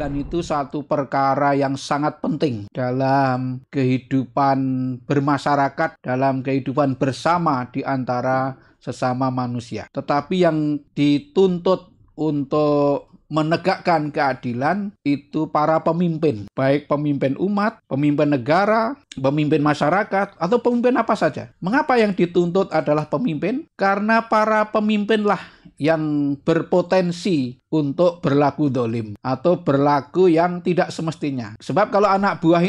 keadilan itu satu perkara yang sangat penting dalam kehidupan bermasyarakat, dalam kehidupan bersama di antara sesama manusia. Tetapi yang dituntut untuk menegakkan keadilan itu para pemimpin, baik pemimpin umat, pemimpin negara, pemimpin masyarakat, atau pemimpin apa saja. Mengapa yang dituntut adalah pemimpin? Karena para pemimpinlah yang berpotensi untuk berlaku dolim atau berlaku yang tidak semestinya. Sebab kalau anak buah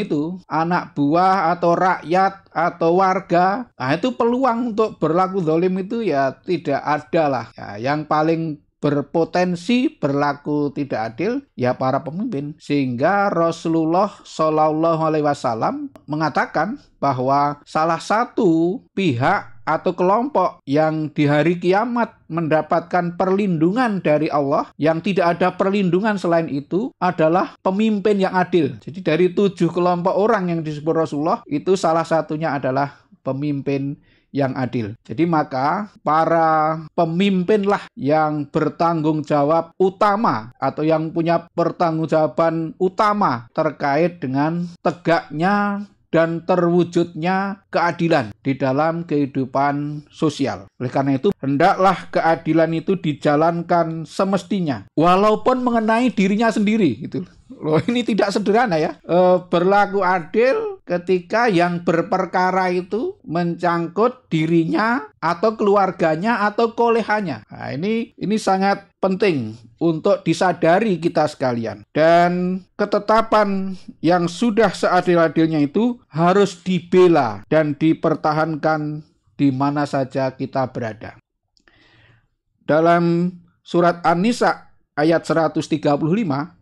atau rakyat atau warga, itu peluang untuk berlaku dolim itu ya tidak ada lah. Ya, yang paling berpotensi berlaku tidak adil ya para pemimpin. Sehingga Rasulullah Shallallahu Alaihi Wasallam mengatakan bahwa salah satu pihak atau kelompok yang di hari kiamat mendapatkan perlindungan dari Allah, yang tidak ada perlindungan selain itu adalah pemimpin yang adil. Jadi dari 7 kelompok orang yang disebut Rasulullah, itu salah satunya adalah pemimpin yang adil. Jadi maka para pemimpinlah yang bertanggung jawab utama atau yang punya pertanggungjawaban utama terkait dengan tegaknya dan terwujudnya keadilan di dalam kehidupan sosial. Oleh karena itu, hendaklah keadilan itu dijalankan semestinya, walaupun mengenai dirinya sendiri. Gitu. Loh, ini tidak sederhana ya. Berlaku adil ketika yang berperkara itu mencangkut dirinya atau keluarganya atau kolehannya. Nah, ini sangat penting untuk disadari kita sekalian. Dan ketetapan yang sudah seadil-adilnya itu harus dibela dan dipertahankan di mana saja kita berada. Dalam surat An-Nisa ayat 135,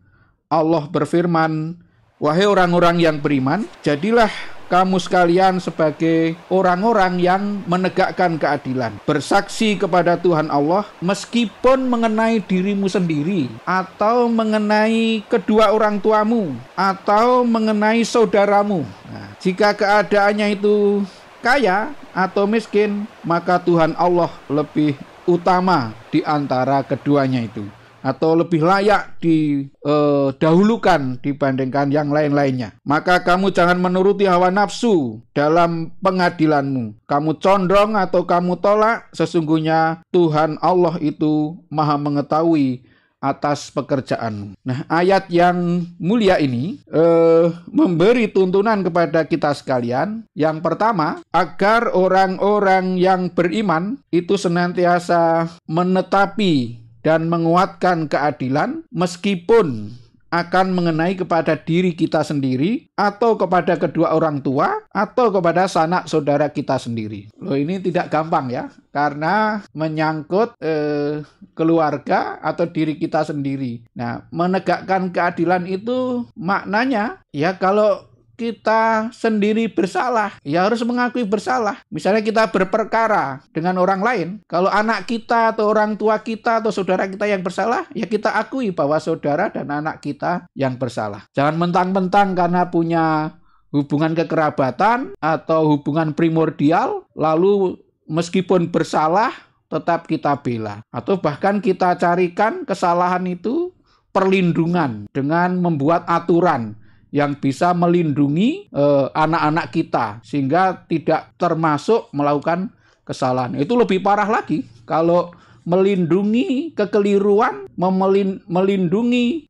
Allah berfirman, "Wahai orang-orang yang beriman, jadilah kamu sekalian sebagai orang-orang yang menegakkan keadilan, bersaksi kepada Tuhan Allah meskipun mengenai dirimu sendiri, atau mengenai kedua orang tuamu, atau mengenai saudaramu." Nah, jika keadaannya itu kaya atau miskin, maka Tuhan Allah lebih utama di antara keduanya itu, atau lebih layak didahulukan dibandingkan yang lain-lainnya. Maka kamu jangan menuruti hawa nafsu dalam pengadilanmu. Kamu condong atau kamu tolak, sesungguhnya Tuhan Allah itu Maha mengetahui atas pekerjaanmu. Nah, ayat yang mulia ini memberi tuntunan kepada kita sekalian. Yang pertama, agar orang-orang yang beriman itu senantiasa menetapi dan menguatkan keadilan meskipun akan mengenai kepada diri kita sendiri, atau kepada kedua orang tua, atau kepada sanak saudara kita sendiri. Loh, ini tidak gampang ya, karena menyangkut keluarga atau diri kita sendiri. Nah, menegakkan keadilan itu maknanya ya kalau kita sendiri bersalah, ya harus mengakui bersalah. Misalnya kita berperkara dengan orang lain, kalau anak kita atau orang tua kita atau saudara kita yang bersalah, ya kita akui bahwa saudara dan anak kita yang bersalah. Jangan mentang-mentang karena punya hubungan kekerabatan atau hubungan primordial, lalu meskipun bersalah tetap kita bela. Atau bahkan kita carikan kesalahan itu perlindungan dengan membuat aturan yang bisa melindungi anak-anak kita sehingga tidak termasuk melakukan kesalahan. Itu lebih parah lagi kalau melindungi kekeliruan, melindungi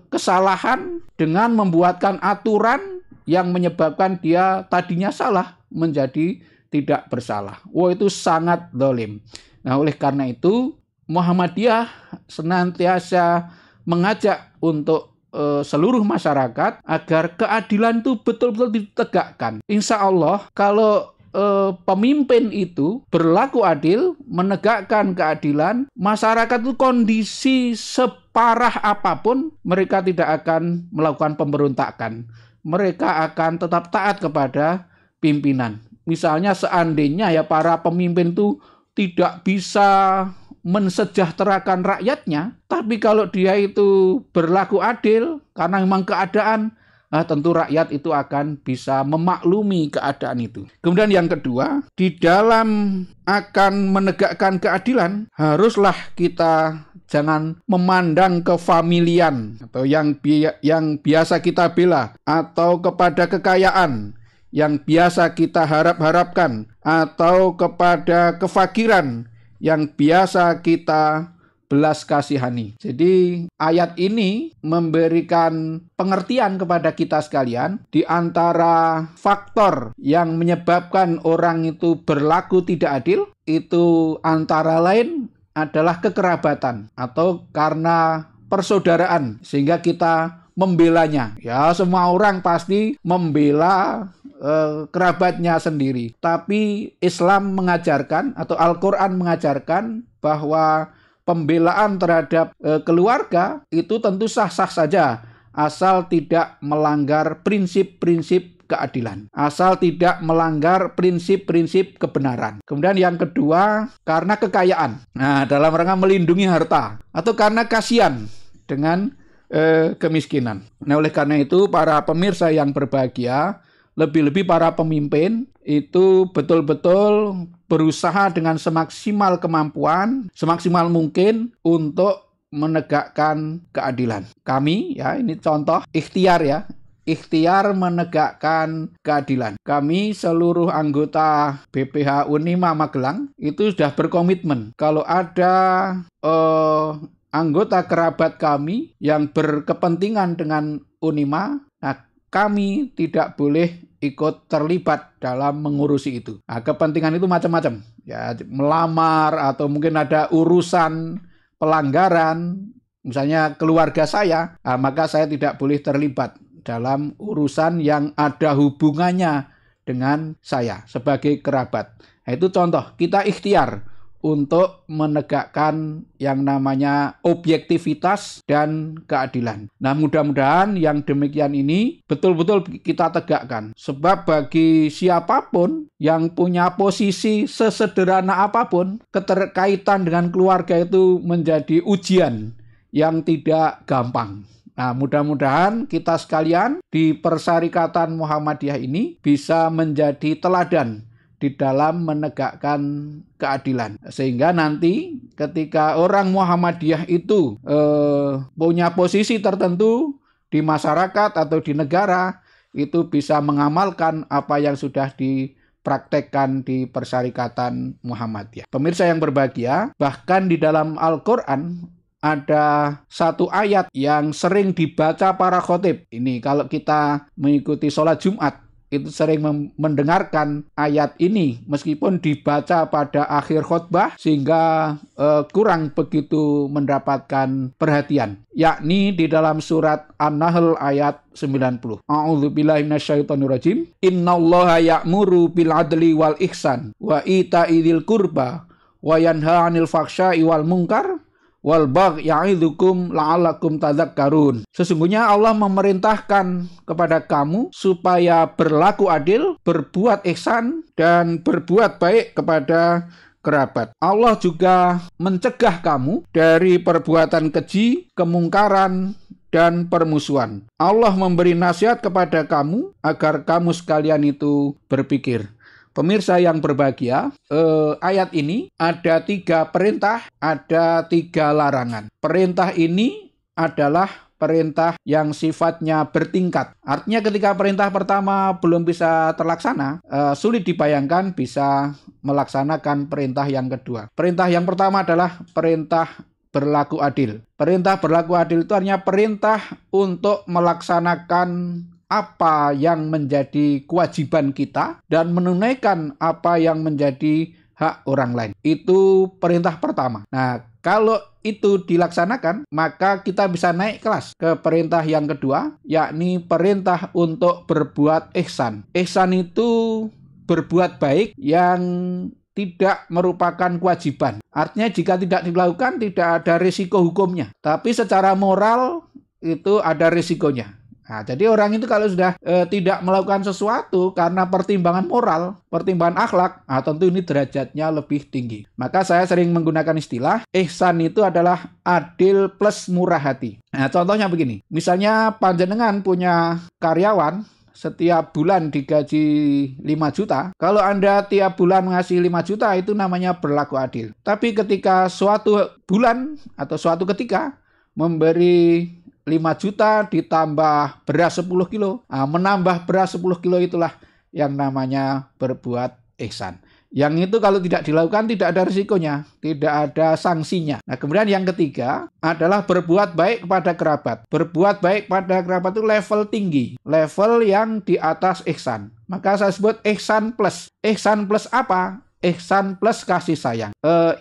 kesalahan dengan membuatkan aturan yang menyebabkan dia tadinya salah menjadi tidak bersalah. Itu sangat zalim. Nah, oleh karena itu Muhammadiyah senantiasa mengajak untuk seluruh masyarakat agar keadilan itu betul-betul ditegakkan. Insya Allah kalau pemimpin itu berlaku adil, menegakkan keadilan, masyarakat itu kondisi separah apapun, mereka tidak akan melakukan pemberontakan. Mereka akan tetap taat kepada pimpinan. Misalnya seandainya ya para pemimpin itu tidak bisa mensejahterakan rakyatnya, tapi kalau dia itu berlaku adil karena memang keadaan tentu rakyat itu akan bisa memaklumi keadaan itu. Kemudian yang kedua, di dalam akan menegakkan keadilan, haruslah kita jangan memandang kefamilian atau yang biasa kita bela, atau kepada kekayaan yang biasa kita harap-harapkan, atau kepada kefakiran yang biasa kita belas kasihani. Jadi ayat ini memberikan pengertian kepada kita sekalian di antara faktor yang menyebabkan orang itu berlaku tidak adil, itu antara lain adalah kekerabatan atau karena persaudaraan, sehingga kita membelanya. Ya, semua orang pasti membela kerabatnya sendiri. Tapi Islam mengajarkan atau Al-Quran mengajarkan bahwa pembelaan terhadap keluarga itu tentu sah-sah saja, asal tidak melanggar prinsip-prinsip keadilan, asal tidak melanggar prinsip-prinsip kebenaran. Kemudian yang kedua, karena kekayaan. Nah, dalam rangka melindungi harta, atau karena kasihan dengan kemiskinan. Nah, oleh karena itu para pemirsa yang berbahagia, lebih-lebih para pemimpin itu betul-betul berusaha dengan semaksimal kemampuan, semaksimal mungkin untuk menegakkan keadilan. Kami, ya ini contoh ikhtiar ya, ikhtiar menegakkan keadilan. Kami seluruh anggota BPH Unima Magelang itu sudah berkomitmen kalau ada anggota kerabat kami yang berkepentingan dengan Unima, nah kami tidak boleh ikut terlibat dalam mengurusi itu. Nah, kepentingan itu macam-macam. Ya, melamar atau mungkin ada urusan pelanggaran, misalnya keluarga saya, nah, maka saya tidak boleh terlibat dalam urusan yang ada hubungannya dengan saya sebagai kerabat. Nah, itu contoh, kita ikhtiar untuk menegakkan yang namanya objektivitas dan keadilan. Nah, mudah-mudahan yang demikian ini betul-betul kita tegakkan. Sebab bagi siapapun yang punya posisi sesederhana apapun, keterkaitan dengan keluarga itu menjadi ujian yang tidak gampang. Nah, mudah-mudahan kita sekalian di Persyarikatan Muhammadiyah ini bisa menjadi teladan di dalam menegakkan keadilan. Sehingga nanti ketika orang Muhammadiyah itu punya posisi tertentu di masyarakat atau di negara, itu bisa mengamalkan apa yang sudah dipraktekkan di Persyarikatan Muhammadiyah. Pemirsa yang berbahagia, bahkan di dalam Al-Quran ada satu ayat yang sering dibaca para khotib. Ini kalau kita mengikuti sholat Jumat, itu sering mendengarkan ayat ini meskipun dibaca pada akhir khutbah, sehingga kurang begitu mendapatkan perhatian, yakni di dalam surat An-Nahl ayat 90. A'udzubillahi minasyaitonirrajim. Innallaha ya'muru bil adli wal ihsan wa ita'i dzil qurba wa yanha 'anil fahsya'i wal munkar wal baghi ya'idzukum la'allakum tadzakkarun. Sesungguhnya Allah memerintahkan kepada kamu supaya berlaku adil, berbuat ihsan, dan berbuat baik kepada kerabat. Allah juga mencegah kamu dari perbuatan keji, kemungkaran, dan permusuhan. Allah memberi nasihat kepada kamu agar kamu sekalian itu berpikir. Pemirsa yang berbahagia, ayat ini ada 3 perintah, ada 3 larangan. Perintah ini adalah perintah yang sifatnya bertingkat. Artinya ketika perintah pertama belum bisa terlaksana, sulit dibayangkan bisa melaksanakan perintah yang kedua. Perintah yang pertama adalah perintah berlaku adil. Perintah berlaku adil itu artinya perintah untuk melaksanakan apa yang menjadi kewajiban kita dan menunaikan apa yang menjadi hak orang lain. Itu perintah pertama. Nah, kalau itu dilaksanakan, maka kita bisa naik kelas ke perintah yang kedua, yakni perintah untuk berbuat ihsan. Ihsan itu berbuat baik yang tidak merupakan kewajiban. Artinya jika tidak dilakukan tidak ada risiko hukumnya, tapi secara moral itu ada risikonya. Nah, jadi orang itu kalau sudah tidak melakukan sesuatu karena pertimbangan moral, pertimbangan akhlak, tentu ini derajatnya lebih tinggi. Maka saya sering menggunakan istilah, ihsan itu adalah adil plus murah hati. Nah, contohnya begini, misalnya panjenengan punya karyawan, setiap bulan digaji 5 juta, kalau Anda tiap bulan ngasih 5 juta, itu namanya berlaku adil. Tapi ketika suatu bulan atau suatu ketika memberi 5 juta ditambah beras 10 kilo. Menambah beras 10 kilo itulah yang namanya berbuat ihsan. Yang itu kalau tidak dilakukan tidak ada risikonya, tidak ada sanksinya. Nah, kemudian yang ketiga adalah berbuat baik kepada kerabat. Berbuat baik pada kerabat itu level tinggi, level yang di atas ihsan. Maka saya sebut ihsan plus. Ihsan plus apa? Ihsan plus kasih sayang.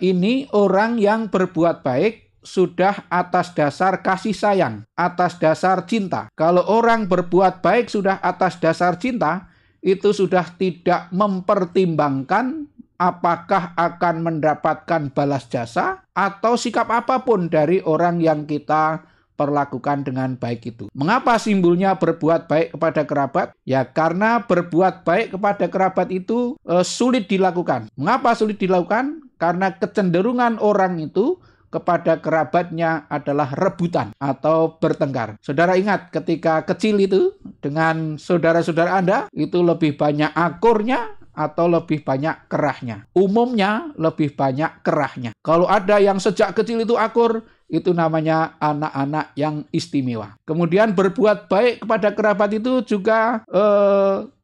Ini orang yang berbuat baik sudah atas dasar kasih sayang, atas dasar cinta. Kalau orang berbuat baik sudah atas dasar cinta, itu sudah tidak mempertimbangkan apakah akan mendapatkan balas jasa atau sikap apapun dari orang yang kita perlakukan dengan baik itu. Mengapa simbolnya berbuat baik kepada kerabat? Ya karena berbuat baik kepada kerabat itu sulit dilakukan. Mengapa sulit dilakukan? Karena kecenderungan orang itu kepada kerabatnya adalah rebutan atau bertengkar. Saudara ingat ketika kecil itu dengan saudara-saudara Anda itu lebih banyak akurnya atau lebih banyak kerahnya. Umumnya lebih banyak kerahnya. Kalau ada yang sejak kecil itu akur, itu namanya anak-anak yang istimewa. Kemudian berbuat baik kepada kerabat itu juga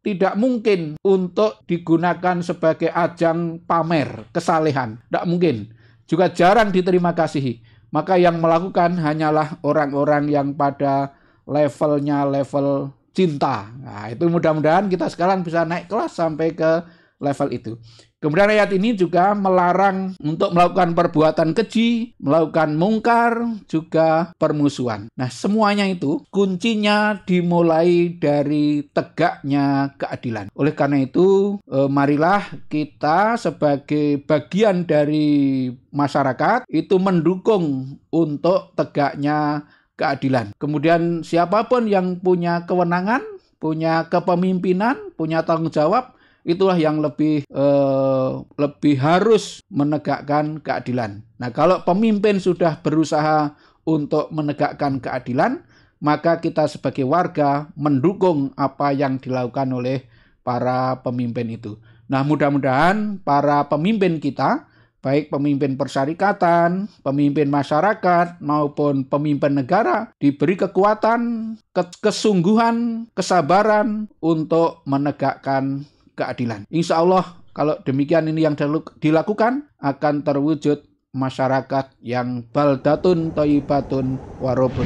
tidak mungkin untuk digunakan sebagai ajang pamer kesalehan. Tidak mungkin. Juga jarang diterima kasihi. Maka yang melakukan hanyalah orang-orang yang pada levelnya level cinta. Nah, itu mudah-mudahan kita sekarang bisa naik kelas sampai ke level itu. Kemudian ayat ini juga melarang untuk melakukan perbuatan keji, melakukan mungkar, juga permusuhan. Nah, semuanya itu kuncinya dimulai dari tegaknya keadilan. Oleh karena itu, marilah kita sebagai bagian dari masyarakat itu mendukung untuk tegaknya keadilan. Kemudian siapapun yang punya kewenangan, punya kepemimpinan, punya tanggung jawab, itulah yang lebih harus menegakkan keadilan. Nah, kalau pemimpin sudah berusaha untuk menegakkan keadilan, maka kita sebagai warga mendukung apa yang dilakukan oleh para pemimpin itu. Nah, mudah-mudahan para pemimpin kita, baik pemimpin persyarikatan, pemimpin masyarakat, maupun pemimpin negara, diberi kekuatan, kesungguhan, kesabaran untuk menegakkan keadilan. Insya Allah kalau demikian ini yang dilakukan akan terwujud masyarakat yang baldatun thayyibatun warobun